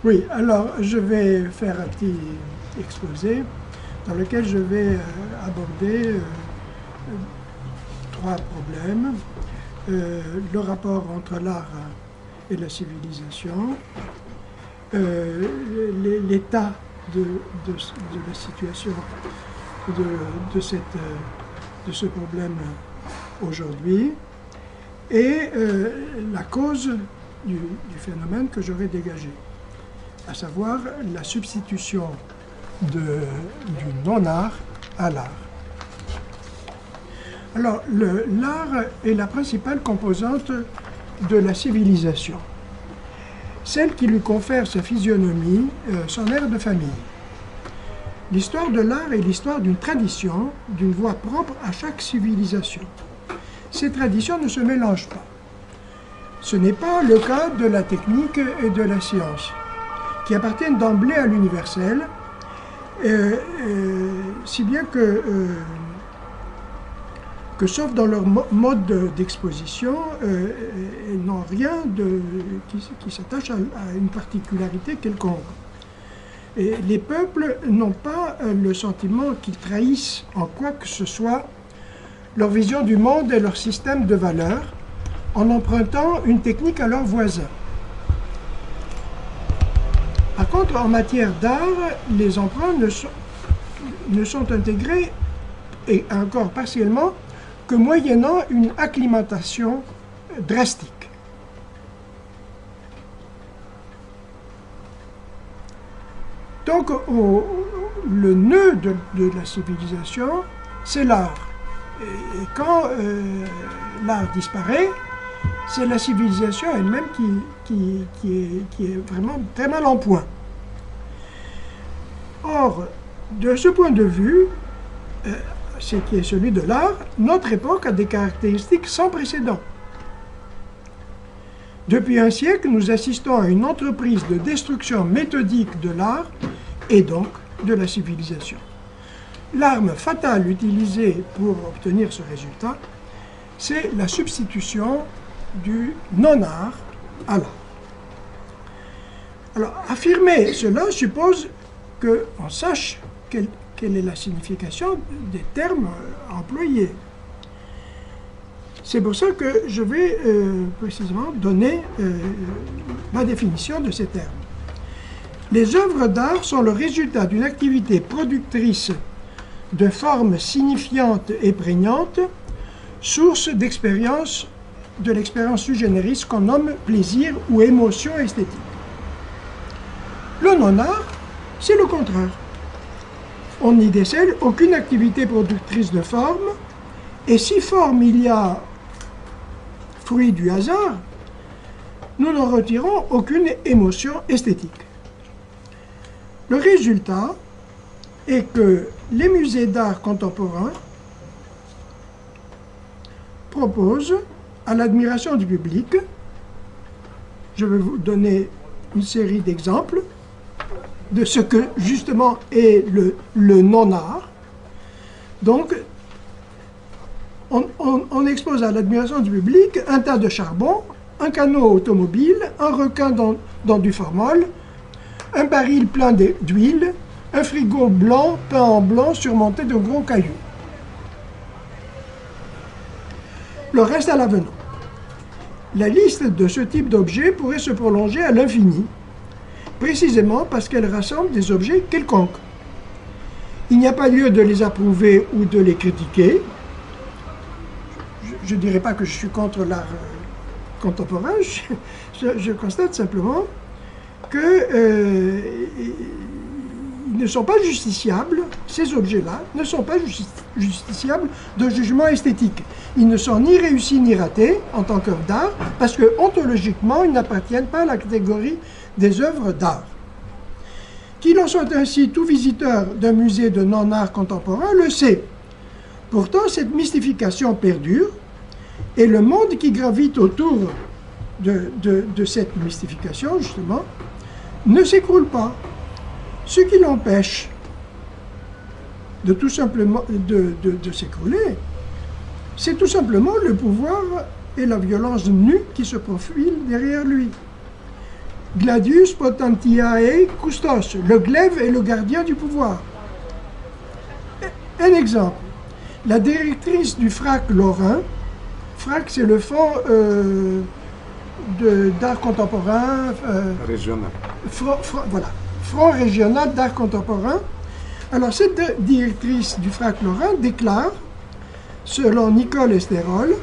Oui, alors je vais faire un petit exposé dans lequel je vais aborder trois problèmes. Le rapport entre l'art et la civilisation, l'état de la situation de, de ce problème aujourd'hui et la cause du phénomène que j'aurais dégagé, à savoir la substitution du non-art à l'art. Alors, l'art est la principale composante de la civilisation, celle qui lui confère sa physionomie, son air de famille. L'histoire de l'art est l'histoire d'une tradition, d'une voie propre à chaque civilisation. Ces traditions ne se mélangent pas. Ce n'est pas le cas de la technique et de la science, qui appartiennent d'emblée à l'universel, si bien que sauf dans leur mode d'exposition, elles n'ont rien qui s'attache à une particularité quelconque. Et les peuples n'ont pas le sentiment qu'ils trahissent en quoi que ce soit leur vision du monde et leur système de valeurs, en empruntant une technique à leurs voisins. Par contre, en matière d'art, les emprunts ne sont intégrés, et encore partiellement, que moyennant une acclimatation drastique. Donc, le nœud de la civilisation, c'est l'art. Et quand l'art disparaît, c'est la civilisation elle-même qui est vraiment très mal en point. Or, de ce point de vue, ce qui est celui de l'art, notre époque a des caractéristiques sans précédent. Depuis un siècle, nous assistons à une entreprise de destruction méthodique de l'art et donc de la civilisation. L'arme fatale utilisée pour obtenir ce résultat, c'est la substitution du non-art à l'art. Alors, affirmer cela suppose qu'on sache quelle est la signification des termes employés. C'est pour ça que je vais précisément donner la définition de ces termes. Les œuvres d'art sont le résultat d'une activité productrice de formes signifiantes et prégnantes, source d'expérience, de l'expérience sui generis qu'on nomme plaisir ou émotion esthétique. Le non-art, c'est le contraire. On n'y décèle aucune activité productrice de forme, et si forme il y a fruit du hasard, nous n'en retirons aucune émotion esthétique. Le résultat est que les musées d'art contemporain proposent à l'admiration du public, je vais vous donner une série d'exemples de ce que justement est le non-art. Donc, on expose à l'admiration du public un tas de charbon, un canot automobile, un requin dans du formol, un baril plein d'huile, un frigo blanc peint en blanc surmonté de gros cailloux. Le reste à l'avenant. La liste de ce type d'objets pourrait se prolonger à l'infini, précisément parce qu'elle rassemble des objets quelconques. Il n'y a pas lieu de les approuver ou de les critiquer. Je ne dirais pas que je suis contre l'art contemporain, je constate simplement que ils ne sont pas justiciables, ces objets-là ne sont pas justiciables de jugement esthétique. Ils ne sont ni réussis ni ratés en tant qu'œuvres d'art, parce que ontologiquement, ils n'appartiennent pas à la catégorie des œuvres d'art. Qu'il en soit ainsi, tout visiteur d'un musée de non-art contemporain le sait. Pourtant, cette mystification perdure, et le monde qui gravite autour de cette mystification, justement, ne s'écroule pas. Ce qui l'empêche de tout simplement de s'écrouler, c'est tout simplement le pouvoir et la violence nue qui se profilent derrière lui. Gladius potentiae custos, le glaive est le gardien du pouvoir. Un exemple, la directrice du FRAC Lorrain, FRAC c'est le Fonds d'art contemporain régional. Voilà, Front régional d'art contemporain. Alors cette directrice du FRAC Lorrain déclare, selon Nicole Esterol,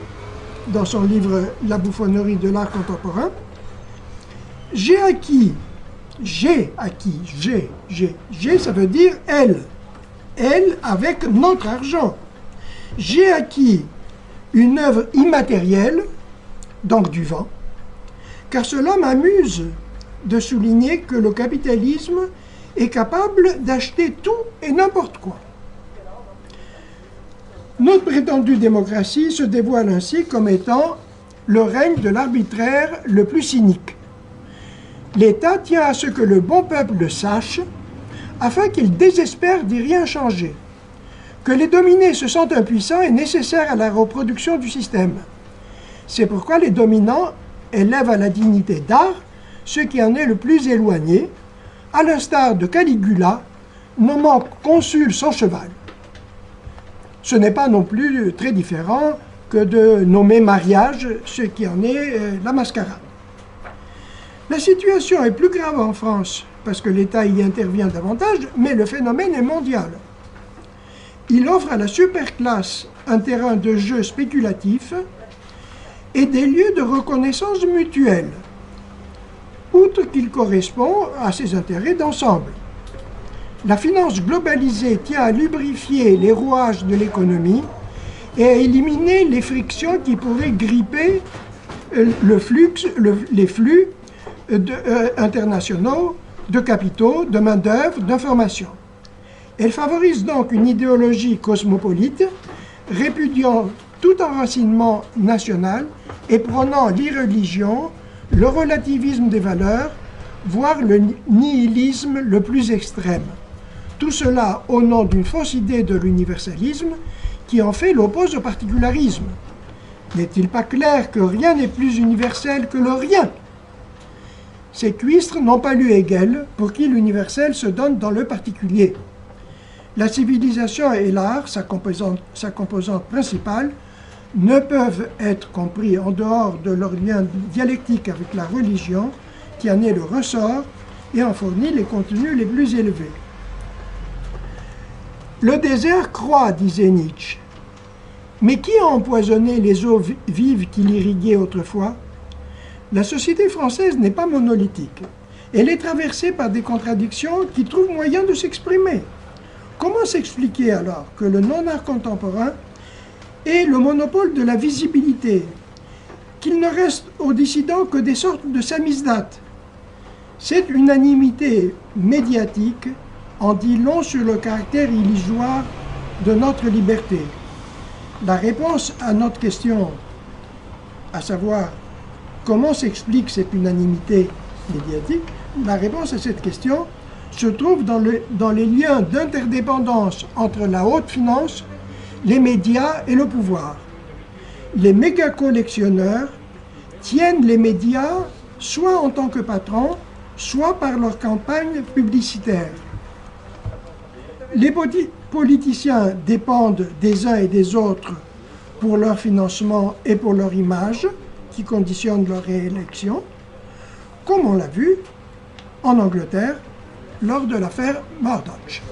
dans son livre La bouffonnerie de l'art contemporain, j'ai acquis, ça veut dire elle avec notre argent. J'ai acquis une œuvre immatérielle, donc du vent, car cela m'amuse de souligner que le capitalisme est capable d'acheter tout et n'importe quoi. Notre prétendue démocratie se dévoile ainsi comme étant le règne de l'arbitraire le plus cynique. L'État tient à ce que le bon peuple le sache, afin qu'il désespère d'y rien changer. Que les dominés se sentent impuissants est nécessaire à la reproduction du système. C'est pourquoi les dominants élèvent à la dignité d'art ce qui en est le plus éloigné, à l'instar de Caligula, nommant consul son cheval. Ce n'est pas non plus très différent que de nommer mariage ce qui en est la mascarade. La situation est plus grave en France parce que l'État y intervient davantage, mais le phénomène est mondial. Il offre à la superclasse un terrain de jeu spéculatif et des lieux de reconnaissance mutuelle, outre qu'il correspond à ses intérêts d'ensemble. La finance globalisée tient à lubrifier les rouages de l'économie et à éliminer les frictions qui pourraient gripper les flux internationaux de capitaux, de main-d'œuvre, d'informations. Elle favorise donc une idéologie cosmopolite, répudiant tout enracinement national et prônant l'irreligion, le relativisme des valeurs, voire le nihilisme le plus extrême. Tout cela au nom d'une fausse idée de l'universalisme qui en fait l'oppose au particularisme. N'est-il pas clair que rien n'est plus universel que le rien? Ces cuistres n'ont pas lu Hegel, pour qui l'universel se donne dans le particulier. La civilisation et l'art, sa composante principale, ne peuvent être compris en dehors de leur lien dialectique avec la religion, qui en est le ressort et en fournit les contenus les plus élevés. Le désert croît, disait Nietzsche. Mais qui a empoisonné les eaux vives qui l'irriguaient autrefois? La société française n'est pas monolithique. Elle est traversée par des contradictions qui trouvent moyen de s'exprimer. Comment s'expliquer alors que le non-art contemporain ait le monopole de la visibilité, qu'il ne reste aux dissidents que des sortes de samizdat? Cette unanimité médiatique en dit long sur le caractère illusoire de notre liberté. La réponse à notre question, à savoir comment s'explique cette unanimité médiatique, la réponse à cette question se trouve dans les liens d'interdépendance entre la haute finance, les médias et le pouvoir. Les méga-collectionneurs tiennent les médias soit en tant que patrons, soit par leur campagne publicitaire. Les politiciens dépendent des uns et des autres pour leur financement et pour leur image, qui conditionne leur réélection, comme on l'a vu en Angleterre lors de l'affaire Murdoch.